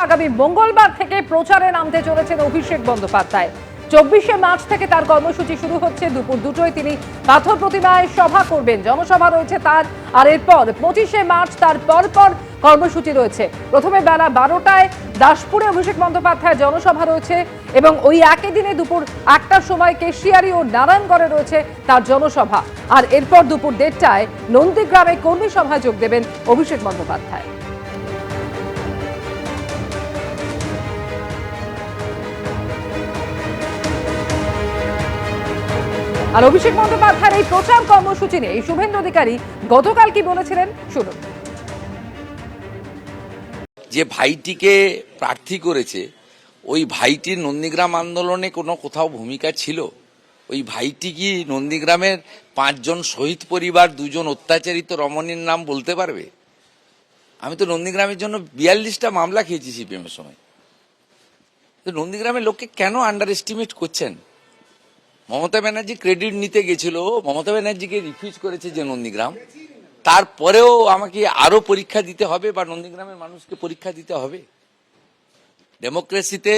আগামী মঙ্গলবার থেকে প্রচারে নামতে চলেছেন অভিষেক বন্দ্যোপাধ্যায়। 24শে মার্চ থেকে তার কর্মসূচি শুরু হচ্ছে। দুপুর 2টোয় তিনি পাথর প্রতিমায় সভা করবেন, জনসভা রয়েছে তার। আর এরপর 25শে মার্চ তার পরপর কর্মসূচি রয়েছে। প্রথমে বেলা 12টায় দাসপুরে অভিষেক বন্দ্যোপাধ্যায় জনসভা রয়েছে এবং ওই একই দিনে দুপুর 1টার সময় কেশিয়ারি ও নারায়ণগড়ে রয়েছে তার জনসভা। আর এরপর দুপুর 1:30টায় নন্দীগ্রামে কর্মী সভায় যোগ দেবেন অভিষেক বন্দ্যোপাধ্যায়। আর অভিষেক বন্দ্যোপাধ্যায়ের এই প্রচার কর্মসূচি নিয়ে শুভেন্দু অধিকারী গতকাল কি বলেছিলেন শুনুন। যে ভাইটিকে প্রার্থী করেছে ওই ভাইটির নন্দীগ্রাম আন্দোলনে কোনো কোথাও ভূমিকা ছিল? ওই ভাইটি কি নন্দীগ্রামের 5 জন শহীদ পরিবার, 2 জন অত্যাচারিত রমণীর নাম বলতে পারবে? আমি তো নন্দীগ্রামের জন্য 42টা মামলা খেয়েছি সিপিএম এর সময়। তো নন্দীগ্রামের লোককে কেন আন্ডার এস্টিমেট করছেন? মমতা ব্যানার্জি ক্রেডিট নিতে গেছিল, মমতা ব্যানার্জিকে রিফিউজ করেছে যে নন্দীগ্রাম, তারপরেও আমাকে আরো পরীক্ষা দিতে হবে বা নন্দীগ্রামের মানুষকে পরীক্ষা দিতে হবে? ডেমোক্রেসিতে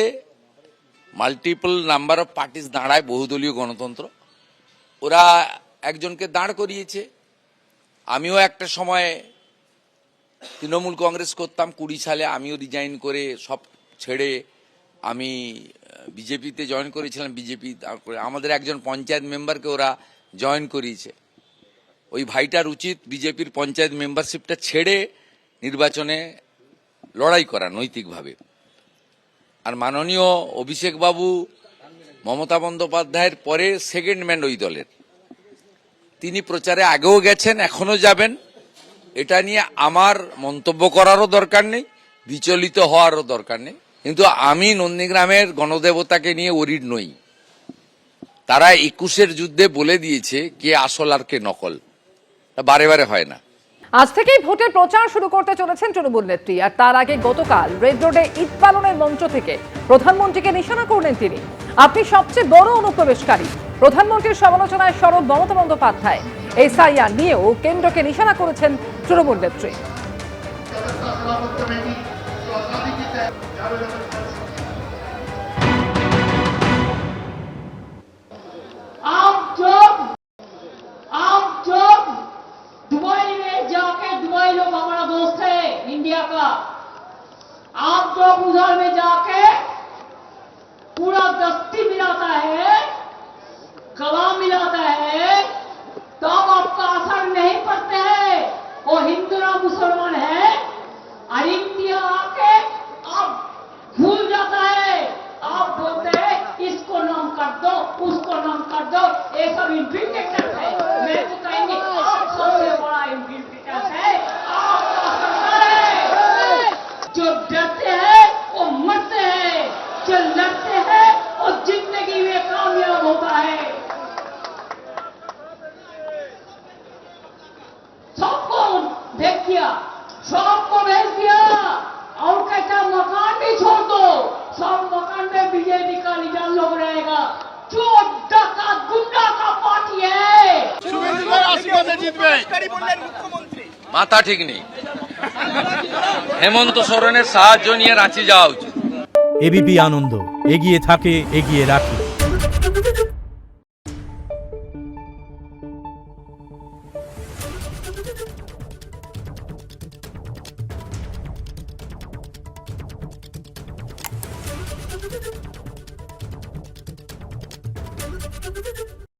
মাল্টিপল নাম্বার অফ পার্টিস দাঁড়ায়, বহুদলীয় গণতন্ত্র। ওরা একজনকে দাঁড় করিয়েছে। আমিও একটা সময় তৃণমূল কংগ্রেস করতাম, 20 সালে আমিও রিজাইন করে সব ছেড়ে আমি বিজেপিতে জয়েন করেছিলাম। বিজেপি আমাদের একজন পঞ্চায়েত মেম্বারকে ওরা জয়েন করিয়েছে। ওই ভাইটার উচিত বিজেপির পঞ্চায়েত মেম্বারশিপটা ছেড়ে নির্বাচনে লড়াই করা নৈতিকভাবে। আর মাননীয় অভিষেক বাবু মমতা বন্দ্যোপাধ্যায়ের পরে সেকেন্ড ম্যান ওই দলের। তিনি প্রচারে আগেও গেছেন, এখনো যাবেন। এটা নিয়ে আমার মন্তব্য করারও দরকার নেই, বিচলিত হওয়ারও দরকার নেই। কিন্তু আমি নন্দীগ্রামের গণদেবতাকে নিয়ে ওরিড নই। তারা 21-এর যুদ্ধে বলে দিয়েছে কে আসল আর কে নকল, বারে বারে হয় না। আজ থেকেই ভোটের প্রচার শুরু করতে চলেছেন তৃণমূল নেত্রী। আর তার আগে গতকাল রেড রোডে ঈদ পালনের মঞ্চ থেকে প্রধানমন্ত্রীকে নিশানা করলেন তিনি। আপনি সবচেয়ে বড় অনুপ্রবেশকারী। প্রধানমন্ত্রীর সমালোচনায় সরব মমতা বন্দ্যোপাধ্যায়। এসআইআর নিয়েও কেন্দ্রকে নিশানা করেছেন তৃণমূল নেত্রী। दुबई लोग हमारा दोस्त है इंडिया का। आप जब उधर में जाके पूरा दस्ती मिलाता है, गला मिलाता है, तब आपका असर नहीं पड़ते है। वो हिंदू ना मुसलमान है, और इंडिया आके आप भूल जाता है। आप बोलते हैं इसको नाम कर दो, उसको नाम कर दो, ये सब इन्फिल्ट्रेटर है। मैं तो कहेंगे आप सबसे बड़ा इन्फिल्ट्रेटर है। जो डरते हैं वो मरते हैं, जो लड़ते हैं वो जिंदगी में कामयाब होता है। सबको भेज दिया, सबको भेज दिया, और कहता मकान भी छोड़ दो, सब मकान में बीजेपी का लीडर लोग रहेगा। जो डका गुंडा का पार्टी है। মাথা ঠিক নেই। হেমন্ত সোরেনের সাহায্য নিয়ে রাঁচি যাওয়া উচিত। এবিপি আনন্দ এগিয়ে থাকে, এগিয়ে রাখে।